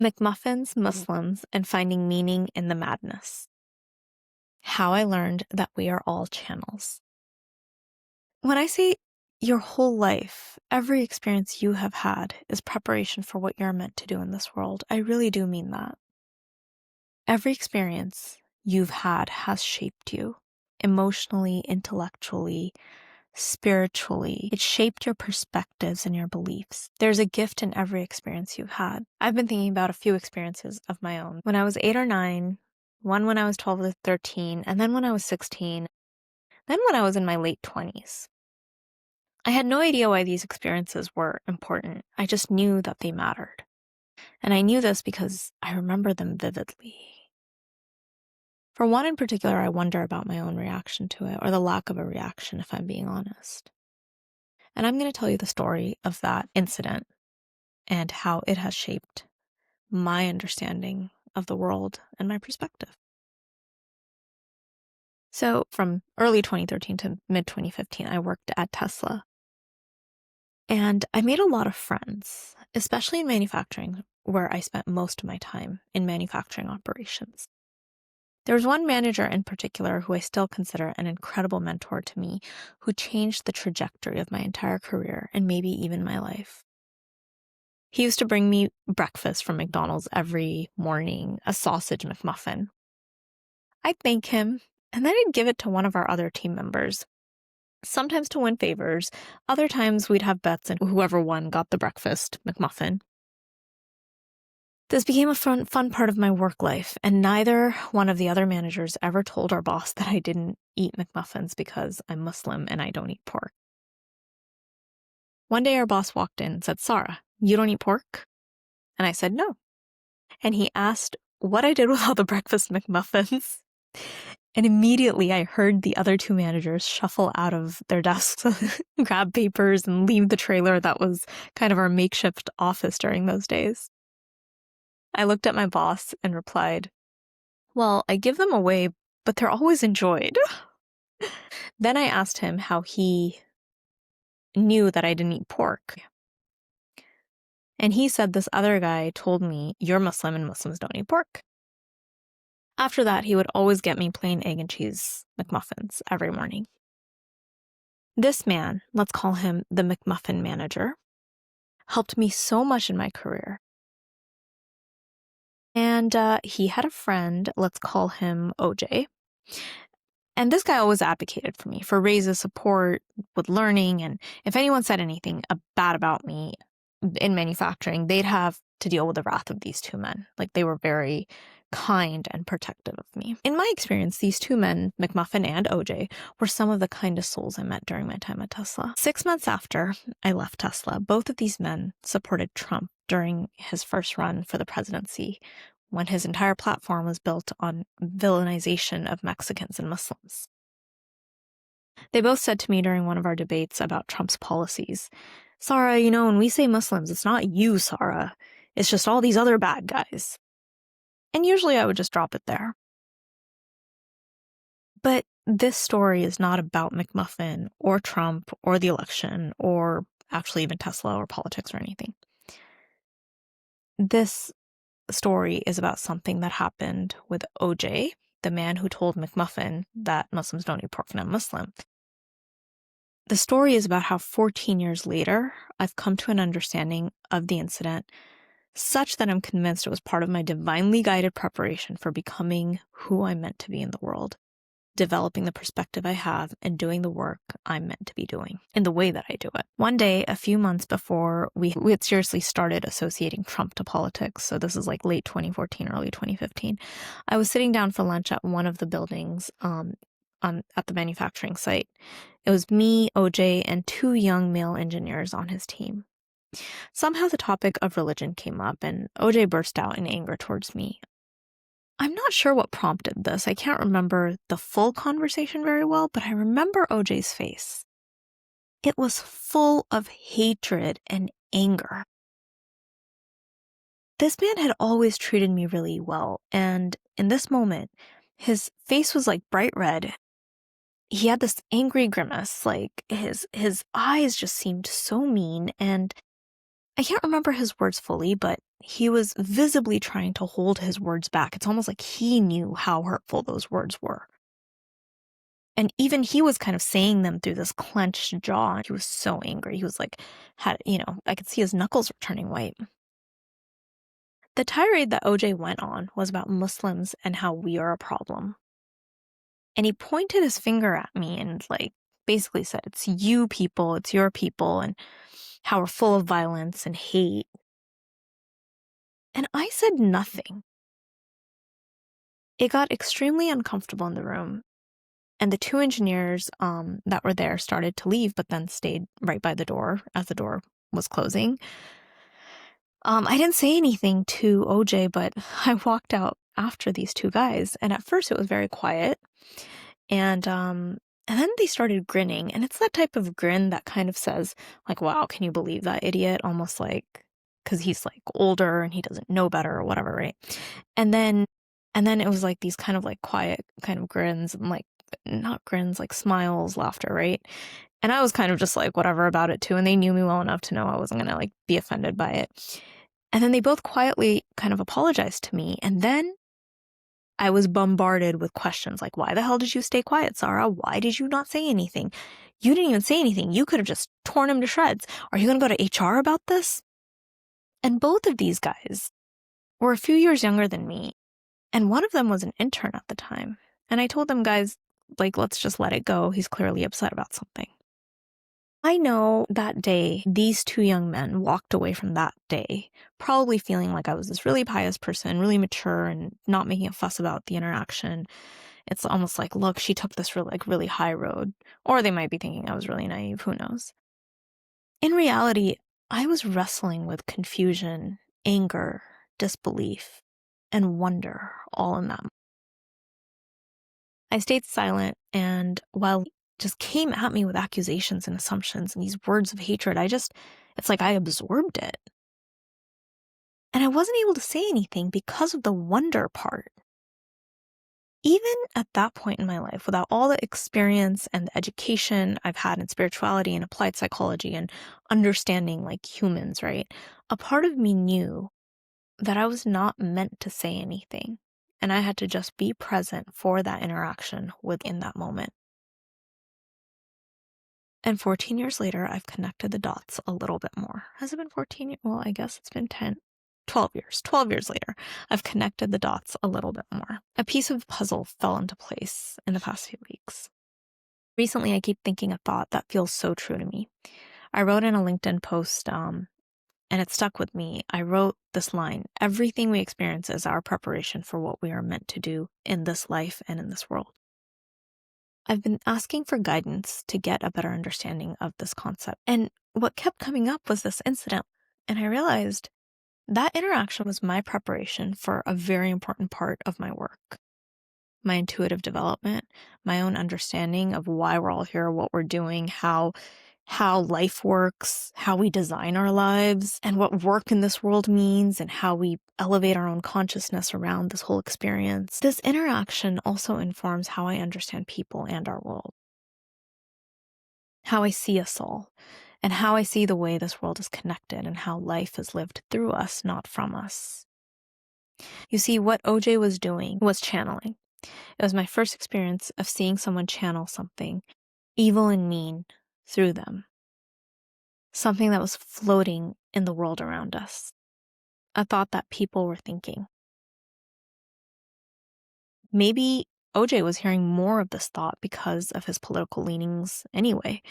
McMuffins, Muslims, and finding meaning in the madness. How I learned that we are all channels. When I say your whole life, every experience you have had is preparation for what you're meant to do in this world, I really do mean that. Every experience you've had has shaped you emotionally, intellectually, spiritually. It shaped your perspectives and your beliefs. There's a gift in every experience you've had. I've been thinking about a few experiences of my own. When I was 8 or 9, one when I was 12 or 13, and then when I was 16, then when I was in my late 20s. I had no idea why these experiences were important. I just knew that they mattered. And I knew this because I remember them vividly. For one in particular, I wonder about my own reaction to it, or the lack of a reaction, if I'm being honest. And I'm going to tell you the story of that incident and how it has shaped my understanding of the world and my perspective. So from early 2013 to mid 2015, I worked at Tesla. And I made a lot of friends, especially in manufacturing, where I spent most of my time in manufacturing operations. There was one manager in particular who I still consider an incredible mentor to me, who changed the trajectory of my entire career and maybe even my life. He used to bring me breakfast from McDonald's every morning, a sausage McMuffin. I'd thank him, and then I'd give it to one of our other team members, sometimes to win favors. Other times we'd have bets, and whoever won got the breakfast McMuffin. This became a fun part of my work life, and neither one of the other managers ever told our boss that I didn't eat McMuffins because I'm Muslim and I don't eat pork. One day our boss walked in and said, "Sarah, you don't eat pork?" And I said, "No." And he asked what I did with all the breakfast McMuffins. And immediately I heard the other two managers shuffle out of their desks, grab papers, and leave the trailer that was kind of our makeshift office during those days. I looked at my boss and replied, "Well, I give them away, but they're always enjoyed." Then I asked him how he knew that I didn't eat pork. And he said this other guy told me, "You're Muslim and Muslims don't eat pork." After that, he would always get me plain egg and cheese McMuffins every morning. This man, let's call him the McMuffin manager, helped me so much in my career. And he had a friend, let's call him OJ. And this guy always advocated for me for raises, support with learning. And if anyone said anything bad about me in manufacturing, they'd have to deal with the wrath of these two men. Like, they were very kind and protective of me. In my experience, these two men, McMuffin and OJ, were some of the kindest souls I met during my time at Tesla. 6 months after I left Tesla, both of these men supported Trump during his first run for the presidency, when his entire platform was built on villainization of Mexicans and Muslims. They both said to me during one of our debates about Trump's policies, "Sarah, when we say Muslims, it's not you, Sarah. It's just all these other bad guys." And usually I would just drop it there. But this story is not about McMuffin or Trump or the election or actually even Tesla or politics or anything. This story is about something that happened with OJ, the man who told McMuffin that Muslims don't eat pork and I'm Muslim. The story is about how 14 years later, I've come to an understanding of the incident such that I'm convinced it was part of my divinely guided preparation for becoming who I'm meant to be in the world, developing the perspective I have, and doing the work I'm meant to be doing in the way that I do it. One day, a few months before we had seriously started associating Trump to politics, so this is like late 2014, early 2015, I was sitting down for lunch at one of the buildings at the manufacturing site. It was me, OJ, and 2 young male engineers on his team. Somehow the topic of religion came up, and OJ burst out in anger towards me. I'm not sure what prompted this. I can't remember the full conversation very well, but I remember OJ's face. It was full of hatred and anger. This man had always treated me really well, and in this moment, his face was like bright red. He had this angry grimace, like his eyes just seemed so mean, and I can't remember his words fully, but he was visibly trying to hold his words back. It's almost like he knew how hurtful those words were. And even he was kind of saying them through this clenched jaw. He was so angry. He was like, I could see his knuckles were turning white. The tirade that OJ went on was about Muslims and how we are a problem. And he pointed his finger at me and basically said, it's you people, it's your people, and how we're full of violence and hate. And I said nothing. It got extremely uncomfortable in the room. And the two engineers that were there started to leave, but then stayed right by the door as the door was closing. I didn't say anything to OJ, but I walked out after these two guys. And at first it was very quiet. And then they started grinning. And it's that type of grin that kind of says, wow, can you believe that idiot? Almost because he's older and he doesn't know better or whatever, right? And then it was these kind of quiet kind of grins and not grins, smiles, laughter, right? And I was kind of just whatever about it too. And they knew me well enough to know I wasn't gonna be offended by it. And then they both quietly kind of apologized to me. And then I was bombarded with questions why the hell did you stay quiet, Sarah? Why did you not say anything? You didn't even say anything. You could have just torn him to shreds. Are you gonna go to HR about this? And both of these guys were a few years younger than me. And one of them was an intern at the time. And I told them, guys, let's just let it go. He's clearly upset about something. I know that day, these two young men walked away from that day, probably feeling like I was this really pious person, really mature and not making a fuss about the interaction. It's almost look, she took this really high road. Or they might be thinking I was really naive, who knows? In reality, I was wrestling with confusion, anger, disbelief, and wonder all in that. I stayed silent, and while just came at me with accusations and assumptions and these words of hatred, it's like I absorbed it. And I wasn't able to say anything because of the wonder part. Even at that point in my life, without all the experience and the education I've had in spirituality and applied psychology and understanding humans, right? A part of me knew that I was not meant to say anything. And I had to just be present for that interaction within that moment. And 14 years later, I've connected the dots a little bit more. Has it been 14 years? Well, I guess it's been 12 years. 12 years later, I've connected the dots a little bit more. A piece of the puzzle fell into place in the past few weeks. Recently, I keep thinking a thought that feels so true to me. I wrote in a LinkedIn post, and it stuck with me. I wrote this line: everything we experience is our preparation for what we are meant to do in this life and in this world. I've been asking for guidance to get a better understanding of this concept. And what kept coming up was this incident. And I realized that interaction was my preparation for a very important part of my work. My intuitive development, my own understanding of why we're all here, what we're doing, how life works, how we design our lives, and what work in this world means, and how we elevate our own consciousness around this whole experience. This interaction also informs how I understand people and our world, how I see us all, and how I see the way this world is connected and how life is lived through us, not from us. You see, what OJ was doing was channeling. It was my first experience of seeing someone channel something evil and mean through them. Something that was floating in the world around us. A thought that people were thinking. Maybe OJ was hearing more of this thought because of his political leanings anyway.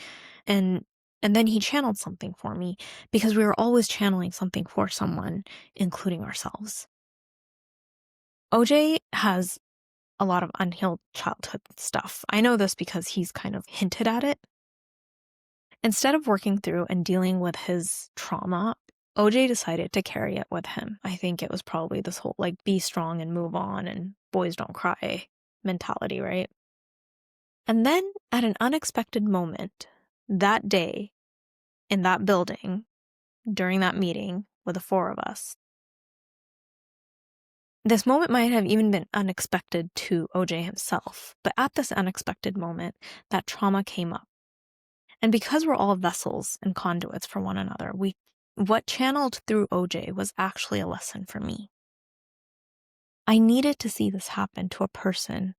And then he channeled something for me because we were always channeling something for someone, including ourselves. OJ has a lot of unhealed childhood stuff. I know this because he's kind of hinted at it. Instead of working through and dealing with his trauma, OJ decided to carry it with him. I think it was probably this whole be strong and move on and boys don't cry mentality, right? And then at an unexpected moment, that day in that building, during that meeting with the four of us, this moment might have even been unexpected to OJ himself, but at this unexpected moment, that trauma came up. And because we're all vessels and conduits for one another, we what channeled through OJ was actually a lesson for me. I needed to see this happen to a person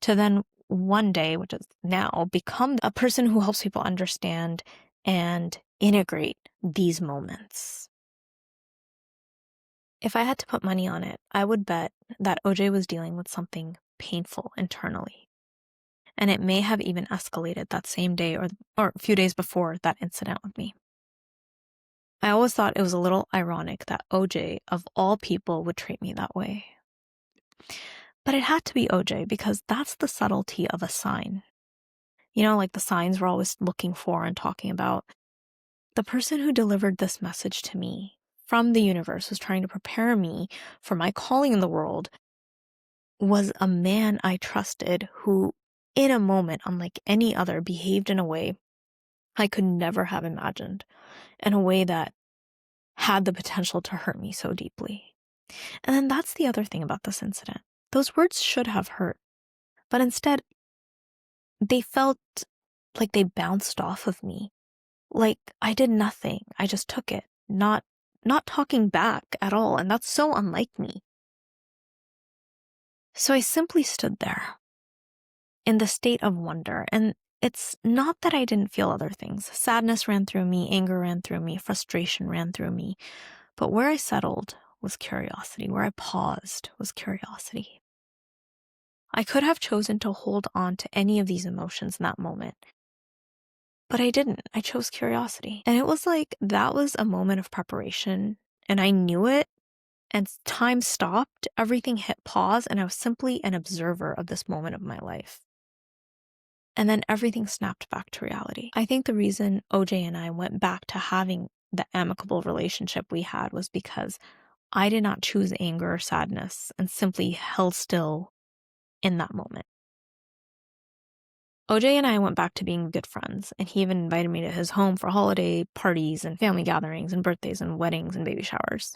to then one day, which is now, become a person who helps people understand and integrate these moments. If I had to put money on it, I would bet that OJ was dealing with something painful internally. And it may have even escalated that same day or a few days before that incident with me. I always thought it was a little ironic that OJ, of all people, would treat me that way. But it had to be OJ because that's the subtlety of a sign. You know, like the signs we're always looking for and talking about. The person who delivered this message to me from the universe was trying to prepare me for my calling in the world was a man I trusted who, in a moment unlike any other, behaved in a way I could never have imagined, in a way that had the potential to hurt me so deeply. And then that's the other thing about this incident. Those words should have hurt, but instead, they felt like they bounced off of me. Like I did nothing. I just took it, not talking back at all, and that's so unlike me. So I simply stood there in the state of wonder, and it's not that I didn't feel other things. Sadness ran through me, anger ran through me, frustration ran through me, but where I settled was curiosity. Where I paused was curiosity. I could have chosen to hold on to any of these emotions in that moment, but I didn't. I chose curiosity. And it was like that was a moment of preparation, and I knew it, and time stopped, everything hit pause, and I was simply an observer of this moment of my life. And then everything snapped back to reality. I think the reason OJ and I went back to having the amicable relationship we had was because I did not choose anger or sadness and simply held still in that moment. OJ and I went back to being good friends, and he even invited me to his home for holiday parties and family gatherings and birthdays and weddings and baby showers.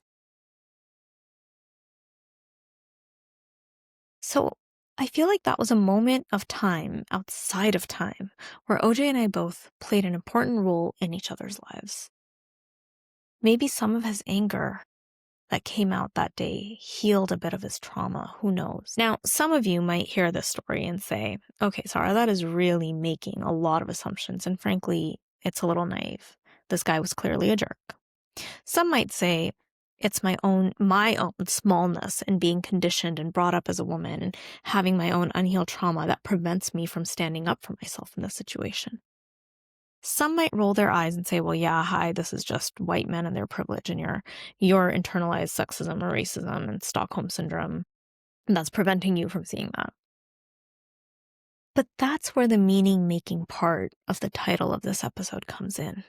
So I feel like that was a moment of time outside of time where OJ and I both played an important role in each other's lives. Maybe some of his anger that came out that day healed a bit of his trauma. Who knows? Now, some of you might hear this story and say, okay, Sarah, that is really making a lot of assumptions. And frankly, it's a little naive. This guy was clearly a jerk. Some might say it's my own smallness and being conditioned and brought up as a woman and having my own unhealed trauma that prevents me from standing up for myself in this situation. Some might roll their eyes and say, well, yeah, hi, this is just white men and their privilege and your internalized sexism or racism and Stockholm syndrome, and that's preventing you from seeing that. But that's where the meaning-making part of the title of this episode comes in.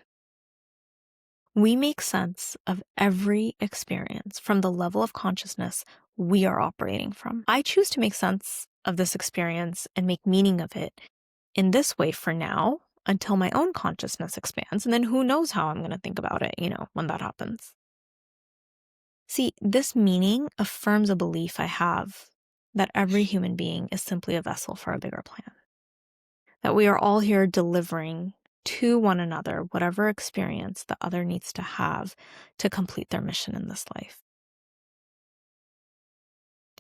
We make sense of every experience from the level of consciousness we are operating from. I choose to make sense of this experience and make meaning of it in this way for now, until my own consciousness expands, and then who knows how I'm going to think about it, when that happens. See, this meaning affirms a belief I have that every human being is simply a vessel for a bigger plan. That we are all here delivering to one another whatever experience the other needs to have to complete their mission in this life.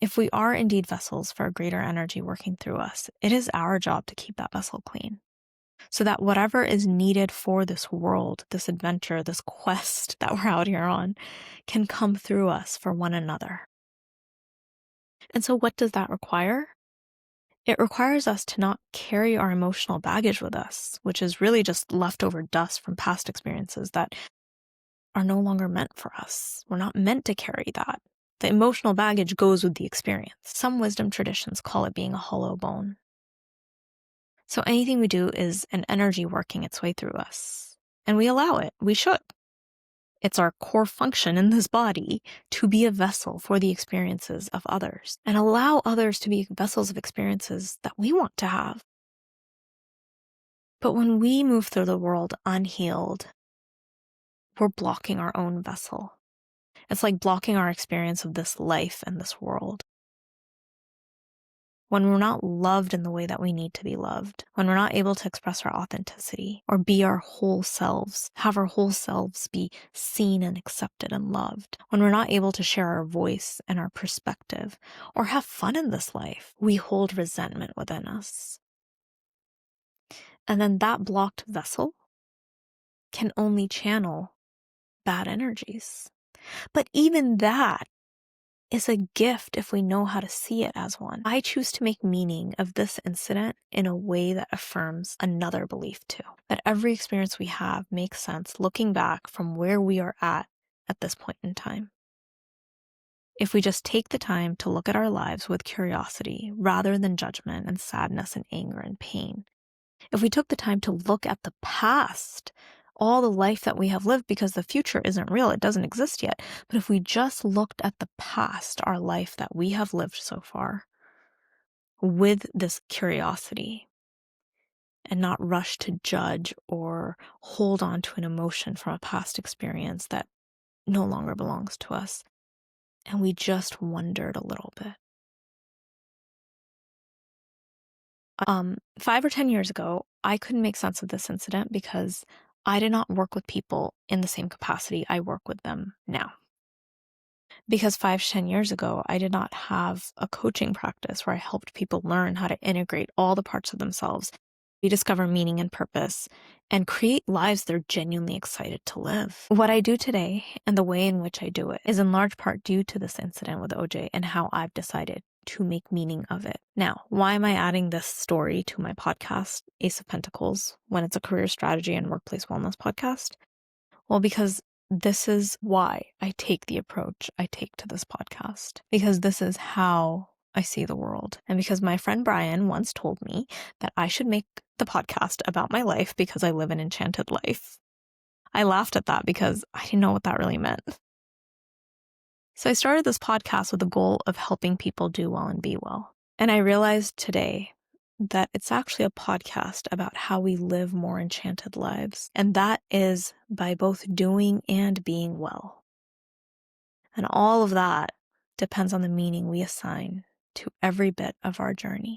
If we are indeed vessels for a greater energy working through us, it is our job to keep that vessel clean, so that whatever is needed for this world, this adventure, this quest that we're out here on, can come through us for one another. And so what does that require? It requires us to not carry our emotional baggage with us, which is really just leftover dust from past experiences that are no longer meant for us. We're not meant to carry that. The emotional baggage goes with the experience. Some wisdom traditions call it being a hollow bone. So anything we do is an energy working its way through us. And we allow it. We should. It's our core function in this body to be a vessel for the experiences of others and allow others to be vessels of experiences that we want to have. But when we move through the world unhealed, we're blocking our own vessel. It's like blocking our experience of this life and this world. when we're not loved in the way that we need to be loved, when we're not able to express our authenticity or be our whole selves, have our whole selves be seen and accepted and loved, when we're not able to share our voice and our perspective or have fun in this life, we hold resentment within us. And then that blocked vessel can only channel bad energies. But even that is a gift if we know how to see it as one. I choose to make meaning of this incident in a way that affirms another belief too. That every experience we have makes sense looking back from where we are at this point in time. If we just take the time to look at our lives with curiosity rather than judgment and sadness and anger and pain. If we took the time to look at the past, all the life that we have lived, because the future isn't real, it doesn't exist yet. But if we just looked at the past, our life that we have lived so far, with this curiosity and not rush to judge or hold on to an emotion from a past experience that no longer belongs to us, and we just wondered a little bit. 5 or 10 years ago, I couldn't make sense of this incident because I did not work with people in the same capacity I work with them now. Because 5 to 10 years ago, I did not have a coaching practice where I helped people learn how to integrate all the parts of themselves, rediscover meaning and purpose, and create lives they're genuinely excited to live. What I do today and the way in which I do it is in large part due to this incident with OJ and how I've decided to make meaning of it. Now, why am I adding this story to my podcast, Ace of Pentacles, when it's a career strategy and workplace wellness podcast? Well, because this is why I take the approach I take to this podcast, because this is how I see the world. And because my friend Brian once told me that I should make the podcast about my life because I live an enchanted life. I laughed at that because I didn't know what that really meant. So I started this podcast with the goal of helping people do well and be well. And I realized today that it's actually a podcast about how we live more enchanted lives. And that is by both doing and being well. And all of that depends on the meaning we assign to every bit of our journey.